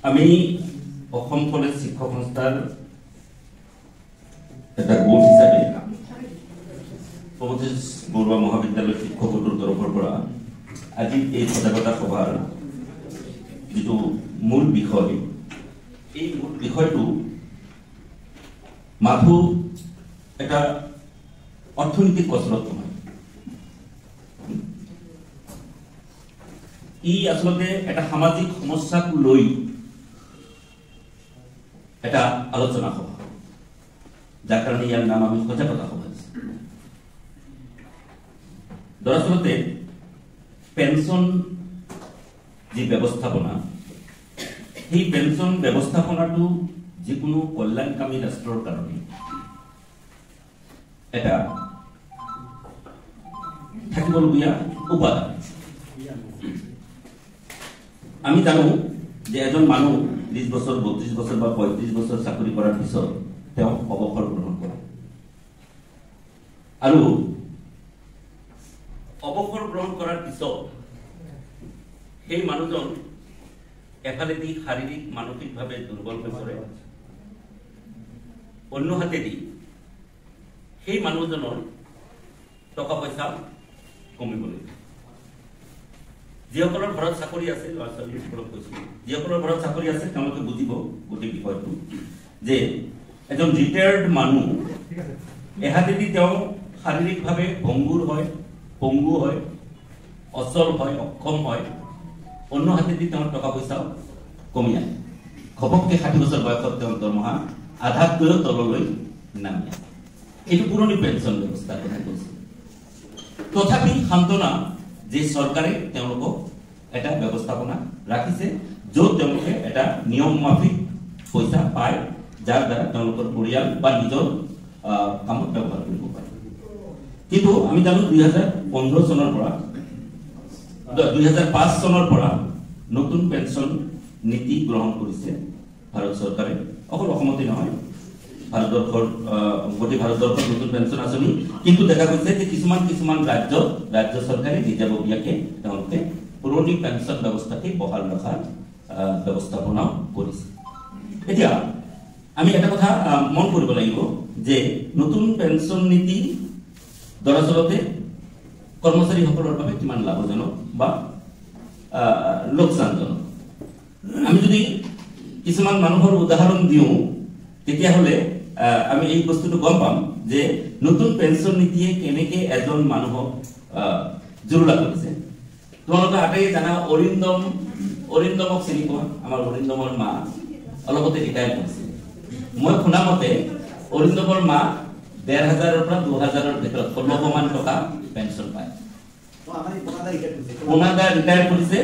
আমি অসম কলেজ শিক্ষক সংস্থাৰ এটা গোট হিচাপে প্ৰগতিশ বৰুৱা মহাবিদ্যালয় শিক্ষক গোটৰ তৰফৰ পৰা আজি এই সজাগতা সভাৰ যিটো মূল বিষয়, এই মূল বিষয়টো মাথো এটা অৰ্থনৈতিক কচৰৎ নহয়। ই আসলে এটা সামাজিক সমস্যাক লৈ এটা আলোচনা সভা, যার কারণে ইয়ার নাম আমি সজাগতা সভা। দৰাচলতে পেনশন যে ব্যৱস্থাপনা, সেই পেনশন ব্যৱস্থাপনাটো যিকোনো কল্যাণকামী ৰাষ্ট্ৰৰ কাৰণে এটা থাকিবলগীয়া উপাদান। আমি জানো যে এজন মানুহ 20 বছৰ 32 বছৰ বা 35 বছৰ চাকৰি কৰাৰ পিছত তেওঁ অৱসৰ গ্ৰহণ কৰে, আৰু অৱসৰ গ্ৰহণ কৰাৰ পিছত সেই মানুহজন এফালেদি শাৰীৰিক মানসিকভাৱে দুৰ্বল হৈ পৰে, অন্য হাতেদি সেই মানুহজনৰ টকা পইচা কমিবলৈ। যিসকলৰ ঘৰত চাকৰি আছে, ল'ৰা ছোৱালীসকলক কৈছো, যিসকলৰ ঘৰত চাকৰি আছে তেওঁলোকে বুজিব গোটেই বিষয়টো, যে এজন ৰিটায়াৰ্ড মানুহ এহাতেদি তেওঁ শাৰীৰিকভাৱে ভংগুৰ হয়, পংগু হয়, অচল হয়, অক্ষম হয়, অন্য হাতেদি তেওঁৰ টকা পইচাও কমি আহে। ঘপককে 60 বছৰ বয়সত তেওঁৰ দৰমহা আধাতকৈও তললৈ নামি আহে। এইটো পুৰণি পেঞ্চন ব্যৱস্থাৰ কথা কৈছে। তথাপি সান্তনা যে চৰকাৰে তেওঁলোকক এটা ব্যৱস্থাপনা ৰাখিছে, য'ত তেওঁলোকে এটা নিয়ম মাফিক পইচা পায়, যাৰ দ্বাৰা তেওঁলোকৰ পৰিয়াল বা নিজৰ কামত ব্যৱহাৰ কৰিব পাৰে। কিন্তু আমি জানো 2015 চনৰ পৰা 2005 চনৰ পৰা নতুন পেঞ্চন নীতি গ্ৰহণ কৰিছে ভাৰত চৰকাৰে। অকল অসমতে নহয়, ভাৰতবৰ্ষৰ গোটেই ভাৰতবৰ্ষৰ নতুন পেঞ্চন আঁচনি। কিন্তু দেখা গৈছে যে কিছুমান ৰাজ্য চৰকাৰে নিজাববীয়াকে তেওঁলোকে পুৰণি পেঞ্চন ব্যৱস্থাকে বহাল ৰখাৰ ব্যৱস্থাপনাও কৰিছে। এতিয়া আমি এটা কথা মন কৰিব লাগিব যে নতুন পেঞ্চন নীতি দৰাচলতে কৰ্মচাৰীসকলৰ বাবে কিমান লাভজনক বা লোকচানজনক। আমি যদি কিছুমান মানুহৰ উদাহৰণ দিওঁ, তেতিয়াহ'লে আমি এই বস্তুটো গম পাম যে নতুন পেঞ্চন নীতিয়ে কেনেকে এজন মানুহক জুৰুলা কৰিছে। তোমালোকে আটাই জানা অৰিন্দমক চিনি পোৱা? আমাৰ অৰিন্দমৰ মা অলপতে ৰিটায়াৰ কৰিছে। মই শুনা মতে অৰিন্দমৰ মা 1500 পৰা 2000 ভিতৰত 16 মান টকা পেঞ্চন পায়। পোনাদাৰ ৰিটায়াৰ কৰিছে।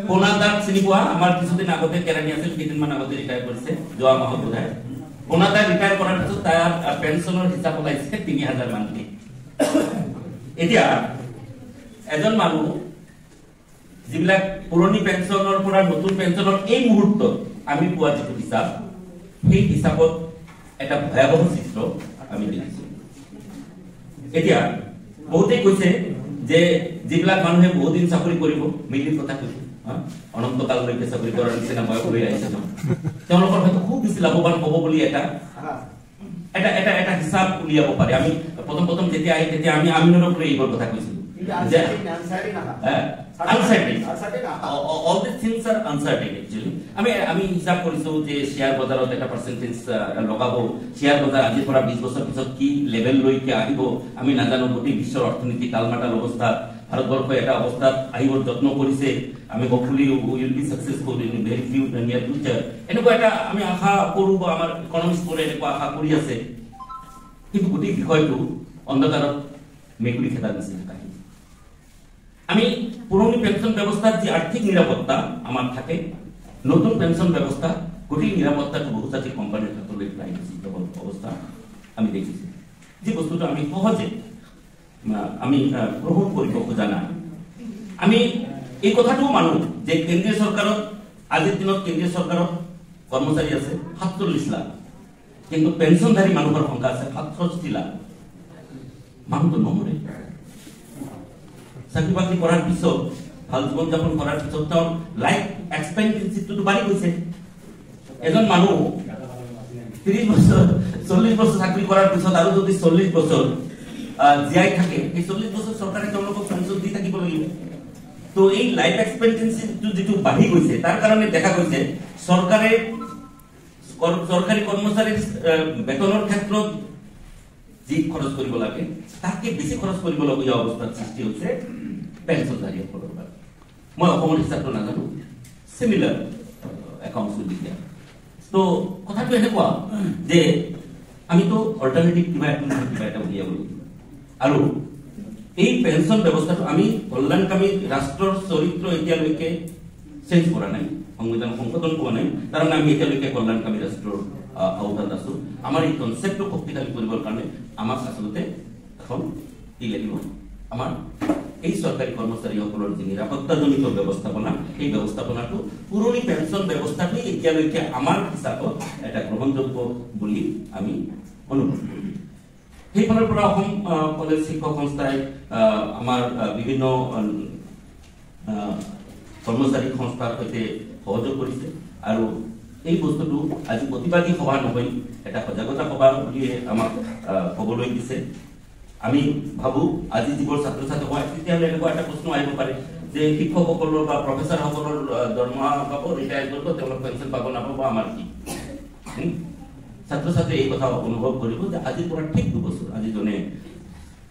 পোনাদাৰ চিনি পোৱা? আমাৰ কিছুদিন আগতে কেৰাণী আছিল, কেইদিনমান আগতে ৰিটায়াৰ কৰিছে, যোৱা মাহত বোধহয়। পোনাদাৰ ৰিটায়াৰ কৰাৰ পিছত তাৰ পেঞ্চনৰ হিচাপ ওলাইছে 3000 মানকে। এতিয়া এজন মানুহ যিবিলাক পুৰণি পেঞ্চনৰ পৰা নতুন পেঞ্চনৰ এই মুহূৰ্তত আমি পোৱা যিটো হিচাপ, সেই হিচাপত এটা ভয়াৱহ চিত্ৰ আমি দেখিছো। এতিয়া বহুতেই কৈছে যে যিবিলাক মানুহে বহুদিন চাকৰি কৰিব, মিলি কথা কৈছে, অনন্তকাললৈকে চাকৰি কৰাৰ নিচিনা বয়স হৈ আহিছে ন, তেওঁলোকৰ হয়তো খুব বেছি লাভৱান হ'ব বুলি এটা হিচাপ উলিয়াব পাৰে। আমি প্ৰথম যেতিয়া আহি তেতিয়া আমি আমিনৰ পৰা এইবোৰ কথা কৈছিলো। All these things are uncertain actually. আমি হিসাব কৰিছো যে শেয়াৰ বজাৰত এটা পাৰ্চেন্টেজ লগাব, শেয়াৰ বজাৰ আজিৰ পৰা 20 বছৰ পিছত কি লেভেল লৈকে আহিব আমি নাজানো। গোটেই বিশ্বৰ অৰ্থনীতি টালমাটাল অৱস্থা, ভাৰতবৰ্ষ এটা অৱস্থাত আহিবৰ যত্ন কৰিছে। আমি hopefully will be successful in very few নিয়াৰ ফিউচাৰ, এনেকুৱা এটা আমি আশা কৰো বা আমাৰ ইকনমিষ্টবোৰে এনেকুৱা আশা কৰি আছে। কিন্তু গোটেই বিষয়টো অন্ধকাৰত মেকুৰী খেদাৰ নিচিনা কাহিনী। আমি পুৰণি পেঞ্চন ব্যৱস্থাত যি আৰ্থিক নিৰাপত্তা আমাৰ থাকে, নতুন পেঞ্চন ব্যৱস্থা গোটেই নিৰাপত্তাটো বহুজাতিক কোম্পানীৰ হাতলৈ প্ৰায় অৱস্থা আমি দেখিছো। যি বস্তুটো আমি সহজে আমি গ্ৰহণ কৰিব খোজা নাই। আমি এই কথাটোও মানো যে কেন্দ্ৰীয় চৰকাৰত আজিৰ দিনত কেন্দ্ৰীয় চৰকাৰত কৰ্মচাৰী আছে 47 লাখ, কিন্তু পেঞ্চনধাৰী মানুহৰ সংখ্যা আছে 67 লাখ। মানুহটো নমৰে। চাকৰি বাকৰি কৰাৰ পিছত ভাল জীৱন যাপন কৰাৰ পিছত তেওঁৰ লাইফ এক্সপেক্টেন্সিটো বাঢ়ি গৈছে। এজন মানুহ 30 বছৰ 40 বছৰ চাকৰি কৰাৰ পিছত আৰু যদি 40 বছৰ জীয়াই থাকে, এই 40 বছৰ চৰকাৰে তেওঁলোকক পেঞ্চন দি থাকিব লাগিব। তো এই লাইফ এক্সপেক্টেন্সিটো যেটো বাঢ়ি গৈছে, তাৰ কাৰণে দেখা গৈছে চৰকাৰী কৰ্মচাৰীৰ বেতনৰ ক্ষেত্ৰত যি খৰচ কৰিব লাগে তাকে বেছি খৰচ কৰিবলগীয়া অৱস্থাৰ সৃষ্টি হৈছে পেঞ্চনধাৰীসকলৰ বাবে। মই অসমৰ হিচাপটো নাজানো, চিমিলাৰ একাউণ্টছ উইথ। তো কথাটো এনেকুৱা যে আমিতো অল্টাৰনেটিভ কিবা এটা উলিয়াব লাগিব। আৰু এই পেঞ্চন ব্যৱস্থাটো আমি কল্যাণকামী ৰাষ্ট্ৰৰ চৰিত্ৰ এতিয়ালৈকে চেঞ্জ কৰা নাই, সংবিধান সংশোধন কৰা নাই, কাৰণ আমি এতিয়ালৈকে কল্যাণকামী ৰাষ্ট্ৰৰ আওতাত আছো। আমাৰ এই কনচেপ্টটো শক্তিশালী কৰিবৰ কাৰণে আমাক আচলতে এখন কি লাগিব, আমাৰ এই চৰকাৰী কৰ্মচাৰীসকলৰ যি নিৰাপত্তাজনিত ব্যৱস্থাপনা, এই ব্যৱস্থাপনাটো পুৰণি পেঞ্চন ব্যৱস্থাটোৱে এতিয়ালৈকে আমাৰ হিচাপত এটা গ্ৰহণযোগ্য বুলি আমি অনুভৱ কৰোঁ। সেইফালৰ পৰা অসম কলেজ শিক্ষক সংস্থাই আমাৰ বিভিন্ন কৰ্মচাৰী সংস্থাৰ সৈতে সহযোগ কৰিছে। আৰু এই বস্তুটো আজি প্ৰতিবাদী সভা নহয়, এটা সজাগতা সভা বুলিয়ে আমাক ক'বলৈ দিছে। আমি ভাবো আজি যিবোৰ ছাত্ৰ ছাত্ৰী হয়, তেতিয়াহ'লে এনেকুৱা এটা প্ৰশ্ন আহিব পাৰে যে শিক্ষকসকলৰ বা প্ৰফেচাৰসকলৰ দৰমহা পাব, ৰিটায়াৰ কৰিব, তেওঁলোক পেঞ্চন পাব নাপাব, আমাৰ কি? ছাত্ৰ ছাত্ৰী এই কথা অনুভৱ কৰিব যে আজিৰ পৰা ঠিক 2 বছৰ, আজি জনে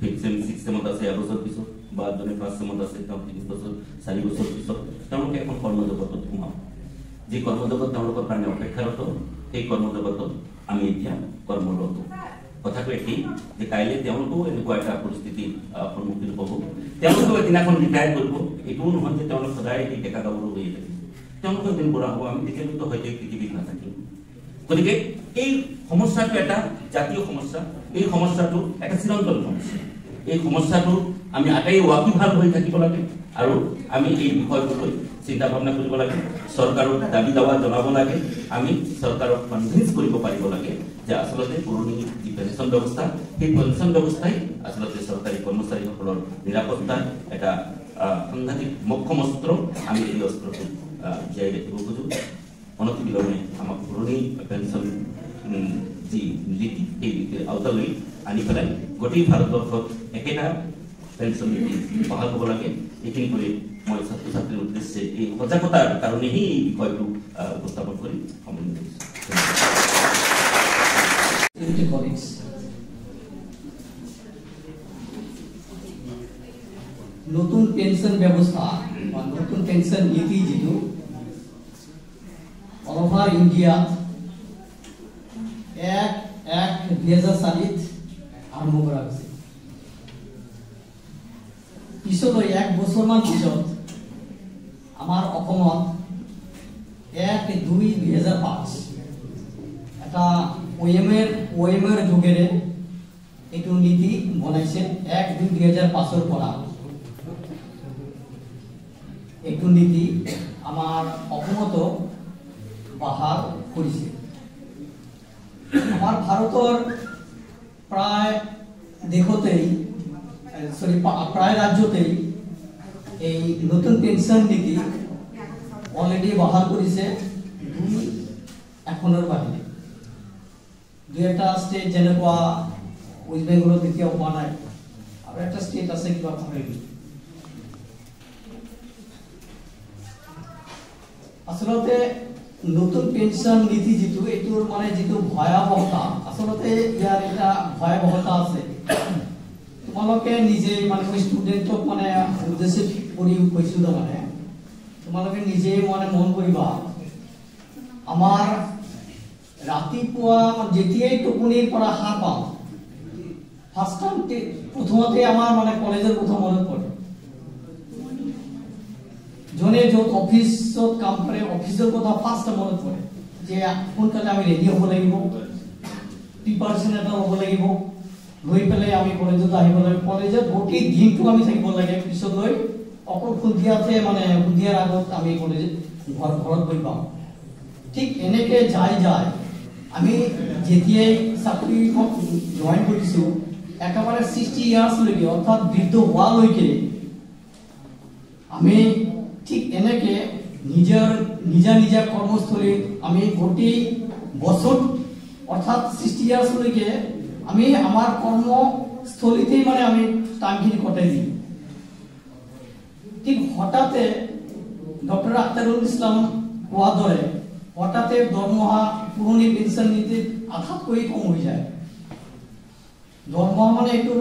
5th চেম 6th চেমত আছে এবছৰ পিছত, বা জনে 1st চেমত আছে তেওঁ 3 বছৰ 4 বছৰ পিছত তেওঁলোকে এখন কৰ্মজগতত সোমাব। যি কৰ্মজগত তেওঁলোকৰ কাৰণে অপেক্ষাৰত, সেই কৰ্মজগতত আমি এতিয়া কৰ্মৰত। কথাটো একেই যে কাইলৈ তেওঁলোকেও এনেকুৱা এটা পৰিস্থিতিৰ সন্মুখীন হ'ব, তেওঁলোকেও এদিনাখন ৰিটায়াৰ কৰিব। এইটোও নহয় যে তেওঁলোক সদায় এই ডেকা গাভৰু হৈ থাকিব, তেওঁলোকেও এদিন বুঢ়া হ'ব, আমি তেতিয়ালৈকে হয়তো পৃথিৱীত নাথাকিম। গতিকে এই সমস্যাটো এটা জাতীয় সমস্যা, এই সমস্যাটো এটা চিৰন্তন সমস্যা। এই সমস্যাটো আমি আটাই ৱাকিবহাল হৈ থাকিব লাগে আৰু আমি এই বিষয়টোলৈ চিন্তা ভাৱনা কৰিব লাগে, চৰকাৰক দাবী দাৱা জনাব লাগে, আমি চৰকাৰক কনভিন্স কৰিব পাৰিব লাগে যে আচলতে পুৰণি যি পেঞ্চন ব্যৱস্থা, সেই পেঞ্চন ব্যৱস্থাই আচলতে চৰকাৰী কৰ্মচাৰীসকলৰ নিৰাপত্তাৰ এটা সাংঘাতিক মোক্ষম অস্ত্ৰ। আমি এই অস্ত্ৰটো জীয়াই ৰাখিব খোজো। অনতিবিলম্বে আমাক পুৰণি পেঞ্চন যি নীতি, সেই নীতিৰ আওতালৈ আনি পেলাই গোটেই ভাৰতবৰ্ষত একেটা পেঞ্চন নীতি বহাল হ'ব লাগে। এইখিনি কৰি মই ছাত্ৰ ছাত্ৰীৰ উদ্দেশ্যে এই সজাগতাৰ কাৰণেহে এই বিষয়টো উপস্থাপন কৰি সামৰণি মাৰিছোঁ। নতুন পেঞ্চন ব্যৱস্থা বা নতুন পেঞ্চন নীতি যিটো অল অভাৰ ইণ্ডিয়াত 1/1/2004 আৰম্ভ কৰা হৈছে। পিছলৈ 1 বছৰমান পিছত আমাৰ অসমত 1/2/2005 এটা OMR যোগেৰে এইটো নীতি বনাইছে। 1/2/2005 পৰা এইটো নীতি আমাৰ অসমতো বাহাল কৰিছে। আমাৰ ভাৰতৰ প্ৰায় দেশতেই প্ৰায় ৰাজ্যতেই এই নতুন পেঞ্চন নীতি অলৰেডি বাহাল কৰিছে 2-1খনৰ বাহিৰে। 2-এটা ষ্টেট যেনেকুৱা ৱেষ্ট বেংগলত এতিয়াও হোৱা নাই, আৰু এটা ষ্টেট আছে কিবা পাহৰিলো। আচলতে নতুন পেঞ্চন নীতি যিটো, এইটোৰ মানে যিটো ভয়াৱহতা, আচলতে ইয়াৰ এটা ভয়াৱহতা আছে। তোমালোকে নিজে মানে ষ্টুডেণ্টক মানে উদ্দেশ্য কৰি কৈছোঁ, তাৰমানে তোমালোকে নিজে মানে মন কৰিবা, আমাৰ ৰাতিপুৱা যেতিয়াই টোপনিৰ পৰা সাৰ পাওঁ, প্ৰথমতে আমাৰ মানে কলেজৰ কথা মনত পৰে। জনে য'ত অফিচত কাম কৰে, অফিচৰ কথা ফাৰ্ষ্ট মনত পৰে যে সোনকালে আমি ৰেডি হ'ব লাগিব, প্ৰিপাৰেশ্যন এটা হ'ব লাগিব, লৈ পেলাই আমি কলেজত আহিব লাগে। কলেজত গোটেই দিনটো আমি থাকিব লাগে, পিছলৈ অকল সন্ধিয়াৰ আগত আমি কলেজত ঘৰত গৈ পাওঁ। ঠিক এনেকৈ যায় আমি যেতিয়াই চাকৰি জইন কৰিছোঁ, একেবাৰে 60 ইয়াৰ্ছলৈকে, অৰ্থাৎ বৃদ্ধ হোৱালৈকে আমি ঠিক এনেকে নিজা নিজা কর্মস্থলী আমি গোটেই বছর অর্থাৎ 60 ইয়ার্সলৈকে আমি আমার কর্মস্থলীতেই মানে আমি টাইমখিনি কটাই দিই। ঠিক হঠাতে ডক্টর আখতারুল ইসলাম কোৱাৰ দৰে হঠাতে দৰমহা পুৰণি পেঞ্চন নীতিত আধাতকৈ কম হৈ যায়। দৰমহা মানে এইটো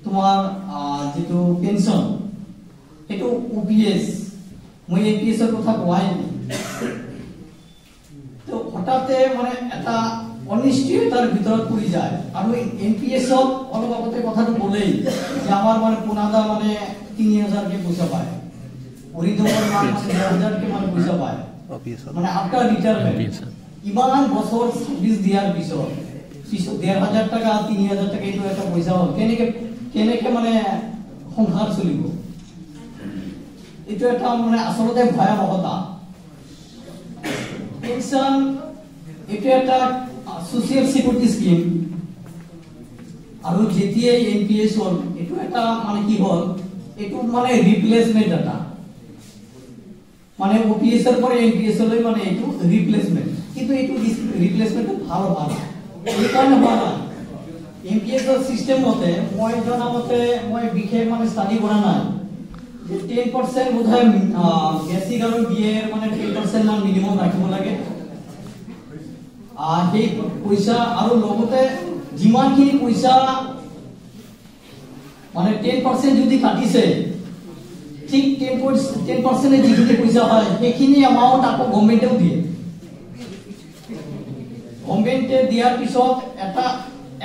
তোমাৰ যেটো পেঞ্চন এইটো OPS মই APS এৰ কথা কোৱাই নাই। তো হঠাতে মানে এটা অনিশ্চয়তাৰ ভিতৰত পৰি যায় আৰু NPS অলপ আগতে কথাটো বলেই যে আমাৰ মানে পুনাদা মানে 3000 কে পয়সা পায়, অৰিন্দমৰ মান 1000 কে মানে পয়সা পায় মানে আফটার রিটায়ারমেন্ট ইমান বছর সার্ভিস দিয়ার পিছত 1500 টাকা 3000 টাকা এইটো এটা পয়সা হল কেনেকে মানে সংসার চলিব। এইটো এটা মানে আসলতে ভয়াবহতা। পেনশন এটা একটা সোশিয়াল সিকিউরিটি স্কিম আৰু যেতিয়াই NPS হল এইটো এটা মানে কি হল এইটো মানে রিপ্লেসমেন্ট এটা মানে OPS এর পরে NPS লৈ মানে এইটো রিপ্লেসমেন্ট, কিন্তু এইটো রিপ্লেসমেন্ট ভালো এই কারণে ভালো NPS এর সিস্টেম মতে মই জানা মতে মই বিশেষ মানে স্টাডি কৰা নাই যে 10% বোধহয় বেসিক আৰু BA এৰ মানে 10% না মিনিমাম ৰাখিব লাগে। সেই পয়সা আৰু লগতে যিমানখিনি পয়সা মানে 10% যদি কাটিছে ঠিক 10% যিখিনি পয়সা হয় সেইখিনি এমাউন্ট আকৌ গভর্নমেন্টেও দিয়ে। গভর্নমেন্টে দিয়ার পিছত এটা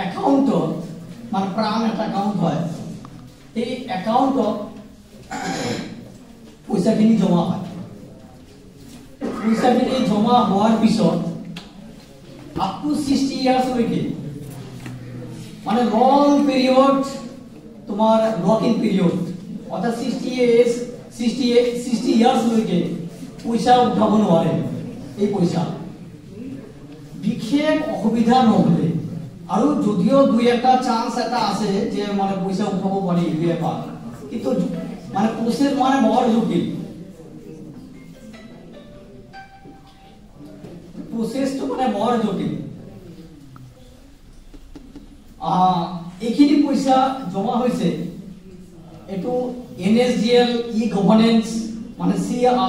একাউন্ট মানে প্রাণ একটা একাউন্ট হয়, এই একাউন্টত পয়সাখিনি জমা হয়। পয়সাখিনি জমা হওয়ার পিছত আপ টু 60 ইয়ার্স লৈকে মানে লং পিরিয়ড তোমার লক ইন পিরিয়ড অর্থাৎ 60 ইয়ার্স লৈকে পয়সা উঠাব নোৱাৰে। এই পয়সা বিশেষ অসুবিধা নহলে আৰু যদিও দুই একটা চান্স এটা আছে যে মানে পয়সা উঠাব পাৰি এবাৰ, কিন্তু মানে প্রসেস মানে বড় জটিল। প্রসেসটো মানে বড় জটিল। এইখিনি পয়সা জমা হয়েছে এটো NSDL ই-গভর্নেন্স মানে CRA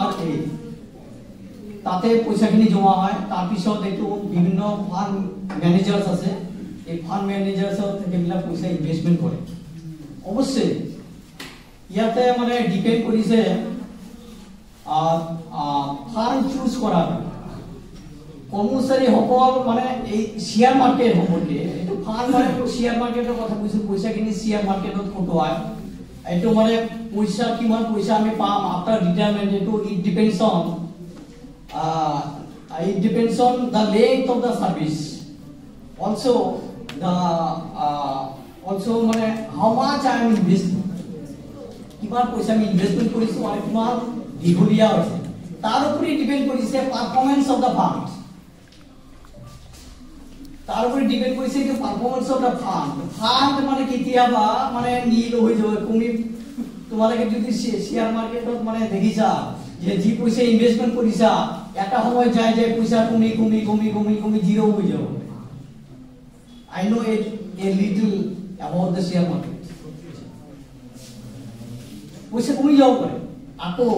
তাতে পয়সাখিনি জমা হয়। তার পিছত এটো বিভিন্ন ফান্ড ম্যানেজার্স আছে, এই ফান্ড ম্যানেজাৰ্সৰ এইবিলাক পয়সা ইনভেস্টমেন্ট কৰে। অবশ্যই ইয়াতে মানে ডিপেন্ড কৰিছে ফান্ড চুজ কৰাৰ কর্মচারী সকল মানে এই শেয়ার মার্কেট সম্পর্কে এইটো ফান্ড মানে শেয়ার মার্কেটের কথা কৈছো, পয়সাখিনি শেয়ার মার্কেটত খটোৱায়। এইটো মানে পয়সা কিমান পয়সা আমি পাম আফটার রিটায়ারমেন্ট এইটো it depends on the length of the service, also মানে how much I am investing, কিমান পয়সা আমি ইনভেস্টমেন্ট কৰিছো আৰু কিমান দীঘলীয়া হৈছে তাৰ উপৰি ডিপেন্ড কৰিছে পাৰফৰম্যান্স অফ দা ফান্ড। তাৰ উপৰে ডিপেন্ড কৰিছে যে পারফরম্যান্স অফ দা ফান্ড মানে কেতিয়াবা মানে নীল হৈ যায় কমি। তোমালোকে যদি শেয়ার মার্কেটত মানে দেখিছা যে যি পয়সা ইনভেস্টমেন্ট কৰিছা এটা সময় যায় যে পয়সা কমি কমি কমি কমি কমি জিরো হৈ যাব। I know a little about the share market. পয়সা কমি যাব পাৰে। আকৌ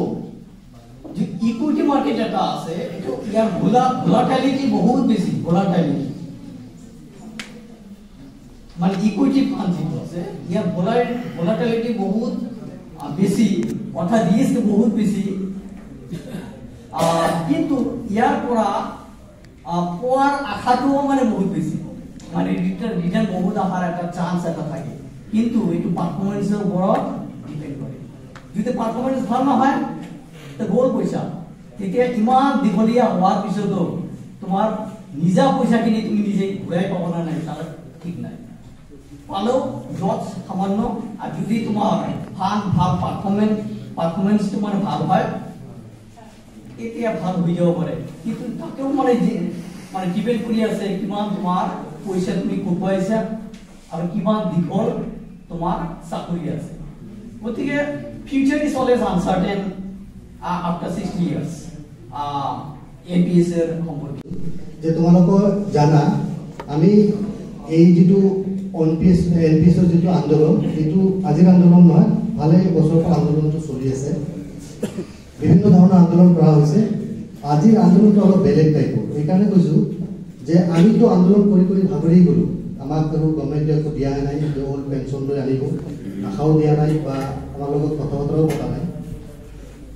যে ইকুইটি মার্কেট এটা আছে এটো ইয়ার ভোলাটিলিটি বহুত বেশি, ভোলাটিলিটি মানে ইকুইটি ফান্ড যেটো আছে ইয়ার ভোলাটিলিটি বহুত বেশি অর্থাৎ রিস্ক বহুত বেশি, কিন্তু ইয়ার পৰা পোৱাৰ আশাটো মানে বহুত বেশি, মানে ৰিটাৰ্ন বহুত আসাৰ একটা চান্স এটা থাকে, কিন্তু এইটো পাৰফৰম্যান্সেৰ উপৰত ডিপেন্ড কৰে। যদি পাৰফৰম্যান্স ভাল নহয় তো গ'ল পয়সা, তেতিয়া ইমান দীঘলীয়া হোৱাৰ পিছতো তোমাৰ নিজা পয়সাখিনি তুমি নিজে ঘূৰাই পাব না নাই তাৰ ঠিক নাই। পালেও যত সামান্য, আর যদি তোমার ফান্ড ভাল পারফরম্যান্স মানে ভাল হয় তেতিয়া ভাল হৈ যাব পাৰে, কিন্তু তাকেও মানে ডিপেন্ড কৰি আছে কিমান তোমাৰ পয়সা তুমি কটোৱাইছা আৰু কিমান দীঘল তোমাৰ চাকৰি আছে। গতিকে future is always uncertain after 60 years. APS সম্পর্কে যে তোমালোকৰ জানা আমি এই যেটো NPS যেটো আন্দোলন এইটো আজিৰ আন্দোলন নহয় ভালে বছৰৰ পৰা আন্দোলনটো চলি আছে বিভিন্ন ধৰণৰ আন্দোলন কৰা হৈছে আজিৰ আন্দোলনটো অলপ বেলেগ টাইপৰ এইকাৰণে কৈছো যে আমিতো আন্দোলন কৰি ভাগৰি গলো আমাক আৰু গভৰ্ণমেণ্টে একো দিয়া নাই যে ওল্ড পেনশন লৈ আনিব আশাও দিয়া নাই বা আমাৰ লগত কথা বতৰাও পতা নাই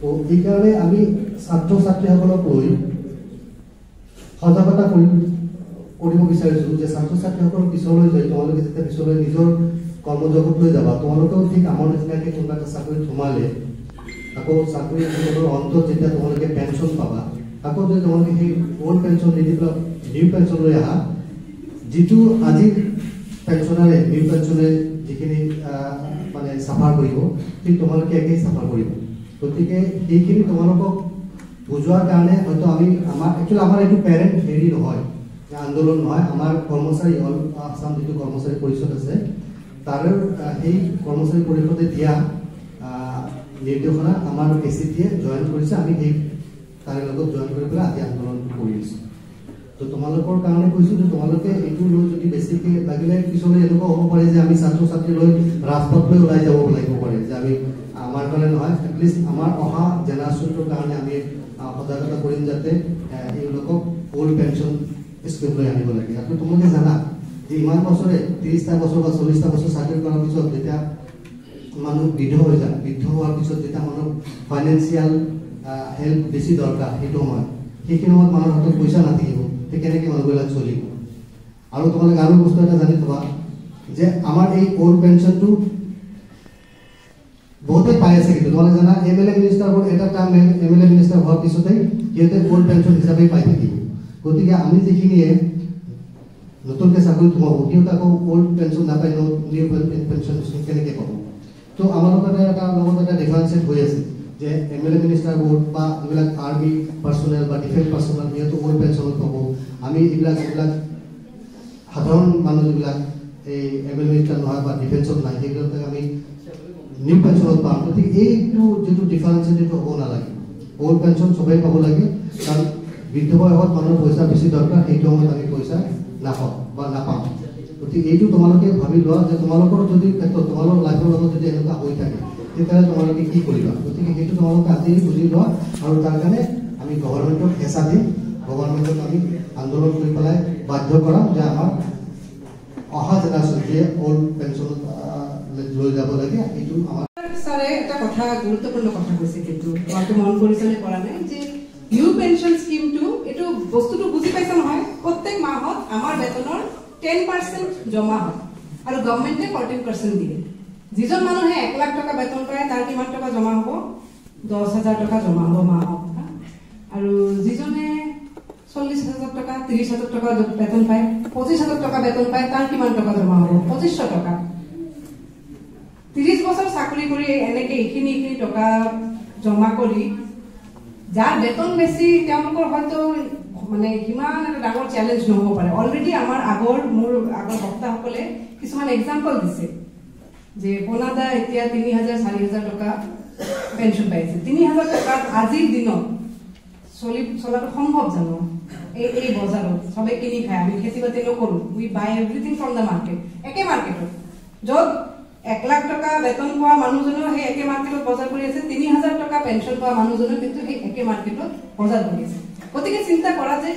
তো এইকাৰণে আমি ছাত্ৰ ছাত্ৰীসকলক লৈ সজাগতা কৰিব বিচাৰিছো যে ছাত্ৰ ছাত্ৰীসকল পিছলৈ যায় তোমালোকে যেতিয়া পিছলৈ নিজৰ কৰ্মজগতলৈ যাবা তোমালোকেও ঠিক আমাৰ নিচিনাকৈ কোনোবা এটা চাকৰিত সোমালে আকৌ চাকৰি জীৱনৰ অন্তত যেতিয়া তোমালোকে পেঞ্চন পাবা আকৌ যদি তোমালোকে সেই ওল্ড পেঞ্চন নিদি পেলাই নিউ পেঞ্চন লৈ আহা যিটো আজিৰ পেঞ্চনাৰে নিউ পেঞ্চনে যিখিনি মানে চাফাৰ কৰিব ঠিক তোমালোকে একেই চাফাৰ কৰিব গতিকে সেইখিনি তোমালোকক বুজোৱাৰ কাৰণে হয়তো আমি একচুৱেলি আমাৰ এইটো পেৰেণ্ট হেৰি নহয় আন্দোলন নহয় আমাৰ কৰ্মচাৰী অল আসাম যিটো কৰ্মচাৰী পৰিষদ আছে তাৰ সেই কৰ্মচাৰী পৰিষদে দিয়া নিৰ্দেশনা আমাৰ এচিটিয়ে জইন কৰিছে আমি সেই তাৰে লগত জইন কৰি পেলাই আজি আন্দোলন কৰি আছোঁ তো তোমালোকৰ কাৰণে কৈছোঁ যে তোমালোকে এইটো লৈ যদি বেছিকৈ লাগিলে পিছলৈ এনেকুৱা হ'ব পাৰে যে আমি ছাত্ৰ ছাত্ৰী লৈ ৰাজপথলৈ ওলাই যাব লাগিব পাৰে যে আমি আমাৰ কাৰণে নহয় এটলিষ্ট আমাৰ অহা জেনেৰেশ্যনটোৰ কাৰণে আমি সজাগতা কৰিম যাতে এওঁলোকক ওল্ড পেঞ্চন স্কিমলৈ আনিব লাগে আৰু তোমালোকে জানা যে ইমান বছৰে 30টা বছৰ বা 40টা বছৰ চাকৰি কৰাৰ পিছত যেতিয়া মানুহ বৃদ্ধ হৈ যায় বৃদ্ধ হোৱাৰ পিছত যেতিয়া মানুহ ফাইনেন্সিয়েল হেল্প বেছি দৰকাৰ সেইটো সময় সেইখিনি সময়ত মানুহৰ হাতত পইচা নাথাকিব ঠিক কেনেকৈ মানুহবিলাক চলিব আৰু তোমালোকে আৰু বস্তু এটা জানি থবা যে আমাৰ এই ওল্ড পেঞ্চনটো বহুতে পাই আছে কিন্তু তোমালোকে জানা MLA মিনিষ্টাৰবোৰ এটা টাইম MLA মিনিষ্টাৰ হোৱাৰ পিছতেই সিহঁতে ওল্ড পেঞ্চন হিচাপে পাই থাকিব গতিকে আমি যিখিনিয়ে নতুনকৈ চাকৰিত সোমাব সিহঁতে আকৌ ওল্ড পেঞ্চন নাপায় নিউ পেঞ্চন কেনেকৈ পাব তো আমাৰ লগত এটা ডিফাৰেঞ্চিয়েট হৈ আছে যে MLA মিনিষ্টাৰবোৰ বা এইবিলাক আৰ্মি পাৰ্চনেল বা ডিফেন্স পাৰ্চনেল সিহঁতে ওল্ড পেঞ্চনত পাব আমি এইবিলাক সাধাৰণ মানুহ যিবিলাক এই MLA মিনিষ্টাৰ নহয় বা ডিফেন্সত নাই সেইবিলাকক আমি নিউ পেঞ্চনত পাম গতিকে এইটো যিটো ডিফাৰেঞ্চিয়েট এইটো হ'ব নালাগে ওল্ড পেঞ্চন চবেই পাব লাগে কাৰণ বৃদ্ধ বয়সত মানুহৰ পইচা বেছি দৰকাৰ সেইটো সময়ত আমি পইচা নাপাওঁ বা নাপাওঁ গতিকে এইটো তোমালোকে ভাবি লোৱা যে তোমালোকৰ যদি ক্ষেত্ৰত তোমালোকৰ লাইফৰ লগত যদি এনেকুৱা হৈ থাকে তেতিয়াহ'লে তোমালোকে কি কৰিবা গতিকে সেইটো তোমালোকে আজি বুজি লোৱা আৰু তাৰ কাৰণে আমি গভৰ্ণমেণ্টক হেঁচা দিম গভৰ্ণমেণ্টক আমি আন্দোলন কৰি পেলাই বাধ্য কৰাম যে আমাৰ অহা জেনেৰেশ্যন যে ওল্ড পেঞ্চনত লৈ যাব লাগে এইটো আমাৰ ছাৰে এটা কথা গুৰুত্বপূৰ্ণ কথা কৈছে কিন্তু তোমাকে মন কৰিছেনে কৰা নাই যে নিউ পেঞ্চন স্কিমটো এইটো বস্তুটো বুজি পাইছা নহয় প্ৰত্যেক মাহত আমাৰ বেতনৰ 10% জমা হয় আৰু গভৰ্ণমেণ্টে 14% দিয়ে যিজন মানুহে 1 লাখ টকা বেতন পায় তাৰ কিমান টকা জমা হ'ব 10,000 টকা জমা হ'ব মাহত আৰু যিজনে 40,000 টকা 30,000 টকা বেতন পায় 25,000 টকা বেতন পায় তাৰ কিমান টকা জমা হ'ব 2,500 টকা 30 বছৰ চাকৰি কৰি এনেকে এইখিনি টকা জমা কৰি যাৰ বেতন বেছি তেওঁলোকৰ হয়তো মানে কিমান এটা ডাঙৰ চ্যালেঞ্জ নহ'ব পাৰে অলৰেডি আমাৰ মোৰ আগৰ বক্তাসকলে কিছুমান এক্সাম্পল দিছে যে পনাদা এতিয়া 3,000 4,000 টকা পেঞ্চন পাইছে 3,000 টকা আজিৰ দিনত চলাটো সম্ভৱ জানো এই বজাৰত সবে কিনি খায় আমি খেতি বাতি নকৰোঁ উই বাই এভৰিথিং ফ্ৰম দ্য মাৰ্কেট একে মাৰ্কেটত য'ত 1 লাখ টকা বেতন পোৱা মানুহজনেও সেই একে মাৰ্কেটত বজাৰ কৰি আছে 3,000 টকা পেঞ্চন পোৱা মানুহজনেও কিন্তু সেই একে মাৰ্কেটত বজাৰ কৰি আছে গতিকে চিন্তা কৰা যে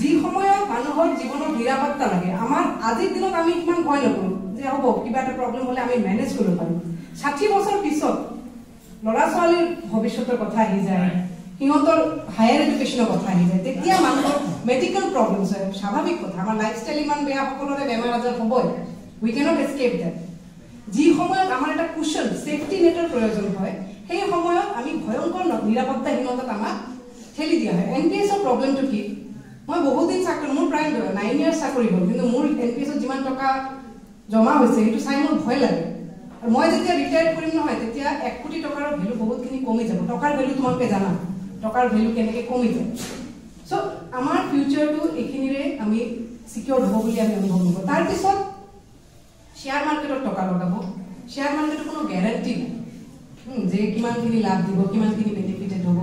যি সময়ত মানুহৰ জীৱনৰ নিৰাপত্তা লাগে আমাৰ আজিৰ দিনত আমি ইমান ভয় নকৰোঁ যে হ'ব কিবা এটা প্ৰব্লেম হ'লে আমি মেনেজ কৰিব পাৰিম 60 বছৰ পিছত ল'ৰা ছোৱালীৰ ভৱিষ্যতৰ কথা আহি যায় সিহঁতৰ হায়াৰ এডুকেশ্যনৰ কথা আহি যায় তেতিয়া মানুহৰ মেডিকেল প্ৰব্লেমছ হয় স্বাভাৱিক কথা আমাৰ লাইফষ্টাইল ইমান বেয়া সকলোৰে বেমাৰ আজাৰ হ'বই উই কেনট এস্কেপ দেট যি সময়ত আমাৰ এটা কুশন সেফটি নেটৰ প্ৰয়োজন হয় সেই সময়ত আমি ভয়ংকৰ নিৰাপত্তাহীনতাত আমাক ঠেলি দিয়া হয় এনপিএছৰ প্ৰব্লেমটো কি মই বহুত দিন চাকৰি মোৰ প্ৰায় 9 ইয়াৰ্ছ চাকৰি হ'ল কিন্তু মোৰ এনপিএছত যিমান টকা জমা হৈছে সেইটো চাই মোৰ ভয় লাগে আৰু মই যেতিয়া ৰিটায়াৰ কৰিম নহয় তেতিয়া 1 কোটি টকাৰ ভ্যালু বহুতখিনি কমি যাব টকাৰ ভ্যালু তোমালোকে জানা টকাৰ ভ্যালু কেনেকৈ কমি যায় সো আমাৰ ফিউচাৰটো এইখিনিৰে আমি সিকিউৰ হ'ব বুলি আমি অনুভৱ কৰোঁ তাৰ পিছত শেয়াৰ মাৰ্কেটত টকা লগাব শেয়াৰ মাৰ্কেটৰ কোনো গ্যাৰান্টি নাই যে কিমানখিনি লাভ দিব, কিমানখিনি বেনিফিটেড হ'ব।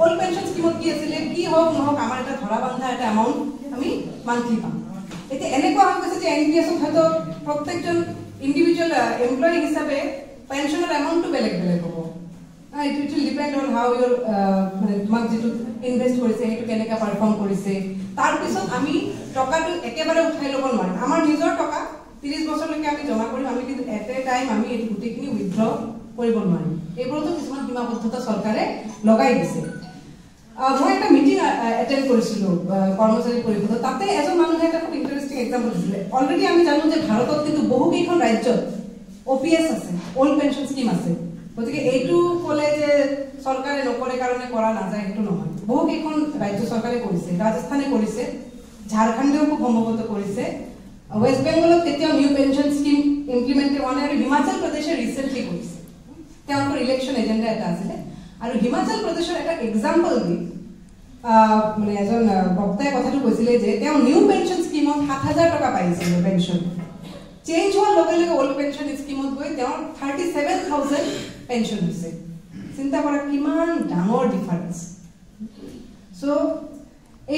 অল্ড পেঞ্চন স্কিমত কি আছিলে, কি হওক নহওক আমাৰ এটা ধৰা বান্ধা এটা এমাউণ্ট আমি মান্থলি পাম। এতিয়া এনেকুৱা হৈ গৈছে যে NPS হয়তো প্ৰত্যেকজন ইণ্ডিভিজুৱেল এমপ্লয়ী হিচাপে পেঞ্চনৰ এমাউণ্টটো বেলেগ বেলেগ হ'ব। ইট উইল ডিপেণ্ড অন হাউ ইউৰ মানে তোমাক যিটো ইনভেষ্ট কৰিছে সেইটো কেনেকৈ পাৰফৰ্ম কৰিছে। তাৰপিছত আমি টকাটো একেবাৰে উঠাই ল'ব নোৱাৰিম। আমাৰ নিজৰ টকা 30 বছৰলৈকে আমি জমা কৰিম, আমি কিন্তু এট এ টাইম আমি এইটো গোটেইখিনি উইথড্ৰ কৰিব নোৱাৰিম। এইবোৰতো কিছুমান সীমাবদ্ধতা চৰকাৰে লগাই দিছে। মই এটা মিটিং এটেণ্ড কৰিছিলোঁ কৰ্মচাৰী পৰিষদত। তাতে এজন মানুহে এটা খুব ইণ্টাৰেষ্টিং এক্সাম্পল দিছিলে। অলৰেডি আমি জানো যে ভাৰতত কিন্তু বহুকেইখন ৰাজ্যত OPS আছে, অল্ড পেঞ্চন স্কিম আছে। গতিকে এইটো ক'লে যে চৰকাৰে নকৰে কাৰণে কৰা নাযায়, সেইটো নহয়। বহুকেইখন ৰাজ্য চৰকাৰে কৰিছে, ৰাজস্থানে কৰিছে, ঝাৰখণ্ডেও খুব সম্ভৱত কৰিছে, ৱেষ্ট বেংগলত কেতিয়াও নিউ পেঞ্চন স্কিম ইমপ্লিমেণ্ট হোৱা নাই, আৰু হিমাচল প্ৰদেশে ৰিচেণ্টলি কৰিছে। তেওঁলোকৰ ইলেকশ্যন এজেণ্ডা এটা আছিলে। আৰু হিমাচল প্ৰদেশৰ এটা এক্সাম্পল দি মানে এজন বক্তাই কথাটো কৈছিলে যে তেওঁ নিউ পেঞ্চন স্কিমত 7,000 টকা পাইছিলে পেঞ্চন। চেঞ্জ হোৱাৰ লগে লগে অল্ড পেঞ্চন স্কিমত গৈ তেওঁৰ 37,000 পেঞ্চন হৈছে। চিন্তা কৰা কিমান ডাঙৰ ডিফাৰেঞ্চ। চ'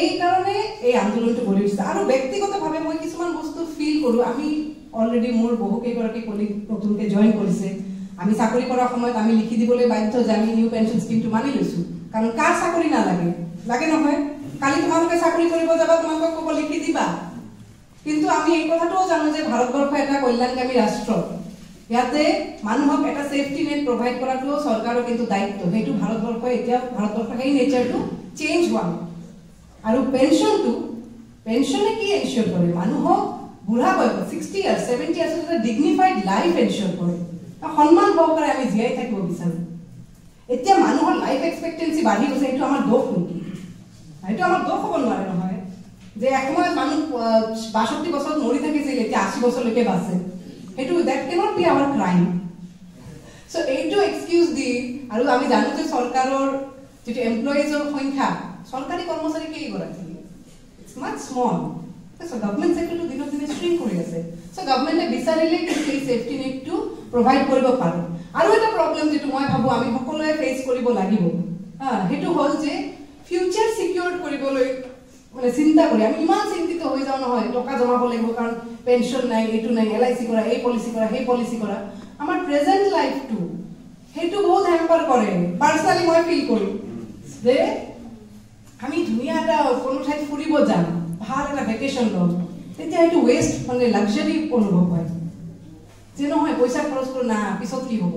এই কাৰণে এই আন্দোলনটো গঢ়ি উঠিছে। আৰু ব্যক্তিগতভাৱে মই কিছুমান বস্তু ফিল কৰোঁ। আমি অলৰেডি মোৰ বহুকেইগৰাকী কলিগ নতুনকৈ জইন কৰিছে। আমি চাকৰি কৰাৰ সময়ত আমি লিখি দিবলৈ বাধ্য যে আমি নিউ পেঞ্চন স্কিমটো মানি লৈছোঁ, কাৰণ কাৰ চাকৰি নালাগে, লাগে নহয়। কালি তোমালোকে চাকৰি কৰিব যাবা, তোমালোকক ক'ব লিখি দিবা। কিন্তু আমি এই কথাটোও জানো যে ভাৰতবৰ্ষ এটা কল্যাণকামী ৰাষ্ট্ৰ। ইয়াতে মানুহক এটা সেফটি নেট প্ৰভাইড কৰাটোও চৰকাৰৰ কিন্তু দায়িত্ব। সেইটো ভাৰতবৰ্ষই এতিয়া ভাৰতবৰ্ষৰ সেই নেচাৰটো চেঞ্জ হোৱা নাই। আৰু পেঞ্চনে কি এনচিয়ৰ কৰে, মানুহক বুঢ়া বয়সত 60 ইয়াৰ্ছ 70 ইয়াৰ্ছত ডিগনিফাইড লাইফ এনচিয়ৰ কৰে। সন্মান সহকাৰে আমি জীয়াই থাকিব বিচাৰোঁ। এতিয়া মানুহৰ লাইফ এক্সপেক্টেঞ্চি বাঢ়ি গৈছে, সেইটো আমাৰ দোষ নেকি? সেইটো আমাৰ দোষ হ'ব নোৱাৰে নহয় যে এসময়ত মানুহ 62 বছৰত মৰি থাকিছিল, এতিয়া 80 বছৰলৈকে বাচে। সেইটো that cannot be our crime. So' এইটো এক্সকিউজ দি, আৰু আমি জানো যে চৰকাৰৰ যিটো এমপ্লয়িজৰ সংখ্যা, চৰকাৰী কৰ্মচাৰী কেইগৰাকী, ইটছ মাচ স্মল। গভৰ্ণমেণ্ট চেক্টৰটো দিনক দিনে শ্ৰিংক কৰি আছে। চ' গভৰ্ণমেণ্টে বিচাৰিলে কিন্তু এই ছেফটি নেটটো প্ৰভাইড কৰিব পাৰে। আৰু এটা প্ৰব্লেম যিটো মই ভাবোঁ আমি সকলোৱে ফেচ কৰিব লাগিব, সেইটো হ'ল যে ফিউচাৰ চিকিউৰ কৰিবলৈ মানে চিন্তা কৰি আমি ইমান চিন্তিত হৈ যাওঁ নহয়, টকা জমাব লাগিব কাৰণ পেঞ্চন নাই, এইটো নাই, LIC কৰা, এই পলিচি কৰা, সেই পলিচি কৰা। আমাৰ প্ৰেজেণ্ট লাইফটো সেইটো বহুত হেম্পাৰ কৰে। পাৰ্চনেলি মই ফিল কৰোঁ যে আমি ধুনীয়া এটা কোনো ঠাইত ফুৰিব যাম, ভাল এটা ভেকেশ্যন ল'ম, তেতিয়া সেইটো ৱেষ্ট মানে লাক্সাৰী অনুভৱ হয় যে নহয় পইচা খৰচ কৰোঁ না, পিছত কি হ'ব।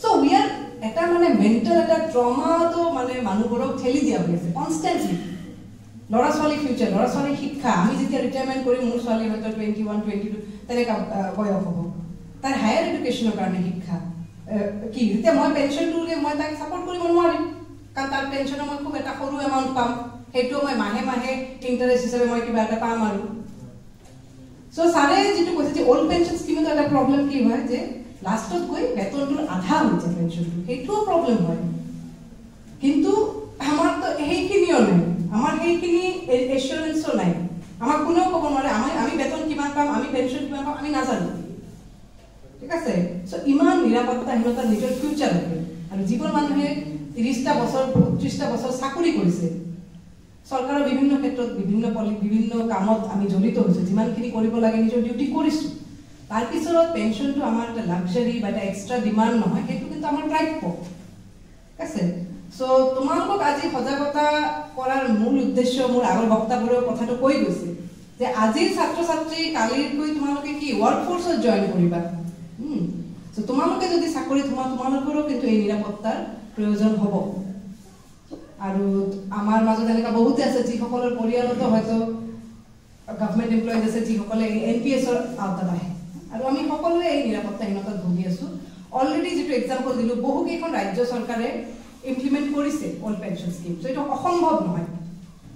চ' উই আৰ এটা মানে মেণ্টেল এটা ট্ৰমাটো মানে মানুহবোৰক ঠেলি দিয়া হৈ আছে কনষ্টেণ্টলি। ল'ৰা ছোৱালী ফিউচাৰ, ল'ৰা ছোৱালীৰ শিক্ষা, আমি যেতিয়া ৰিটায়াৰমেণ্ট কৰিম, মোৰ ছোৱালী হয়তো 21, 22 তেনেকুৱা বয়স হ'ব, তাৰ হায়াৰ এডুকেশ্যনৰ কাৰণে শিক্ষা কি, যেতিয়া মই পেঞ্চনটোকে মই তাক ছাপৰ্ট কৰিব নোৱাৰিম, কাৰণ তাৰ পেঞ্চনৰ মই খুব এটা সৰু এমাউণ্ট পাম, সেইটো মই মাহে মাহে ইণ্টাৰেষ্ট হিচাপে মই কিবা এটা পাম। আৰু চ' ছাৰে যিটো কৈছে যে অল্ড পেঞ্চন স্কিমত এটা প্ৰব্লেম কি হয় যে লাষ্টত গৈ বেতনটোৰ আধা হৈ যায় পেঞ্চনটো, সেইটোও প্ৰব্লেম হয়। কিন্তু আমাৰতো সেইখিনিও নাই, আমাৰ সেইখিনি এচিয়ৰেঞ্চো নাই। আমাক কোনেও ক'ব নোৱাৰে আমি বেতন কিমান পাম, আমি পেঞ্চন কিমান পাম, আমি নাজানো। ঠিক আছে, চ' ইমান নিৰাপত্তাহীনতা নিজৰ ফিউচাৰ থাকে। আৰু যিবোৰ মানুহে 30টা বছৰ 35টা বছৰ চাকৰি কৰিছে, চৰকাৰৰ বিভিন্ন ক্ষেত্ৰত বিভিন্ন কামত আমি জড়িত হৈছোঁ, যিমানখিনি কৰিব লাগে নিজৰ ডিউটি কৰিছোঁ, তাৰপিছত পেঞ্চনটো আমাৰ এটা লাক্সাৰী বা এটা এক্সট্ৰা ডিমাণ্ড নহয়, সেইটো কিন্তু আমাৰ প্ৰাপ্য। ঠিক আছে, চ' তোমালোকক আজি সজাগতা কৰাৰ মূল উদ্দেশ্য, মোৰ আগৰ বক্তাবোৰেও কথাটো কৈ গৈছে যে আজিৰ ছাত্ৰ ছাত্ৰী কালিকৈ তোমালোকে কি ৱৰ্ক ফ'ৰ্চত জইন কৰিবা। চ' তোমালোকে যদি চাকৰিত সোমোৱা, তোমালোকৰো কিন্তু এই নিৰাপত্তাৰ প্ৰয়োজন হ'ব। আৰু আমাৰ মাজত এনেকুৱা বহুতে আছে যিসকলৰ পৰিয়ালতো হয়তো গভৰ্ণমেণ্ট এমপ্লয়িজ আছে, যিসকলে NPSৰ আওতাত আহে, আৰু আমি সকলোৱে এই নিৰাপত্তাহীনতাত ভুগি আছোঁ। অলৰেডি যিটো এক্সাম্পল দিলোঁ, বহুকেইখন ৰাজ্য চৰকাৰে ইমপ্লিমেণ্ট কৰিছে অল্ড পেঞ্চন স্কিম, চ' এইটো অসম্ভৱ নহয়।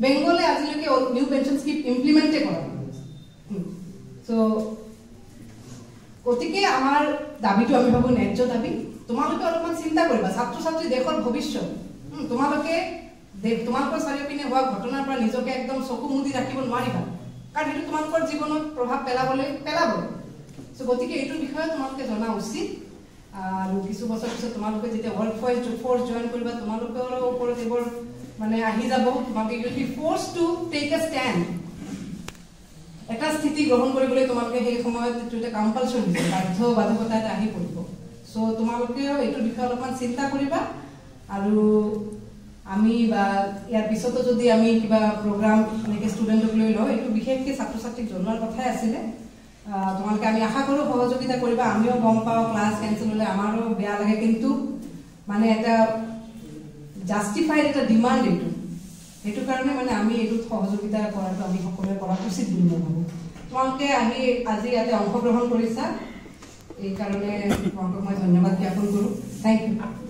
বেংগলে আজিলৈকে নিউ পেঞ্চন স্কিম ইমপ্লিমেণ্টে কৰা নাই। চ' গতিকে আমাৰ দাবীটো আমি ভাবোঁ ন্যায্য দাবী। তোমালোকে অলপমান চিন্তা কৰিবা, ছাত্ৰ ছাত্ৰী দেশৰ ভৱিষ্যত। তোমালোকে তোমালোকৰ চাৰিওপিনে হোৱা ঘটনাৰ পৰা নিজকে একদম চকু মুদি ৰাখিব নোৱাৰিবা, কাৰণ সেইটো তোমালোকৰ জীৱনত প্ৰভাৱ পেলাবই। চ' গতিকে এইটোৰ বিষয়ে তোমালোকে জনা উচিত। আৰু কিছু বছৰ পিছত তোমালোকে যেতিয়া ৱৰ্ক ফ'ৰ্চ জইন কৰিবা তোমালোকৰ ওপৰত এইবোৰ মানে আহি যাব তোমালোকে you will be forced to take a stand এটা স্থিতি গ্ৰহণ কৰিবলৈ তোমালোকে সেই সময়ত এটা কম্পালচন দিছে বাধ্যবাধকতা এটা আহি পৰিব চ' তোমালোকেও এইটো বিষয়ে অলপমান চিন্তা কৰিবা আৰু আমি বা ইয়াৰ পিছতো যদি আমি কিবা প্ৰগ্ৰাম এনেকৈ ষ্টুডেণ্টক লৈ লওঁ এইটো বিশেষকৈ ছাত্ৰ ছাত্ৰীক জনোৱাৰ কথাই আছিলে তোমালোকে আমি আশা কৰোঁ সহযোগিতা কৰিবা আমিও গম পাওঁ ক্লাছ কেঞ্চেল হ'লে আমাৰো বেয়া লাগে কিন্তু মানে এটা জাষ্টিফাইড এটা ডিমাণ্ড এইটো সেইটো কাৰণে মানে আমি এইটোত সহযোগিতা কৰাটো আমি সকলোৱে কৰা উচিত বুলি মই ভাবোঁ তোমালোকে আহি আজি ইয়াতে অংশগ্ৰহণ কৰিছা এই কাৰণে তোমালোকক মই ধন্যবাদ জ্ঞাপন কৰোঁ থেংক ইউ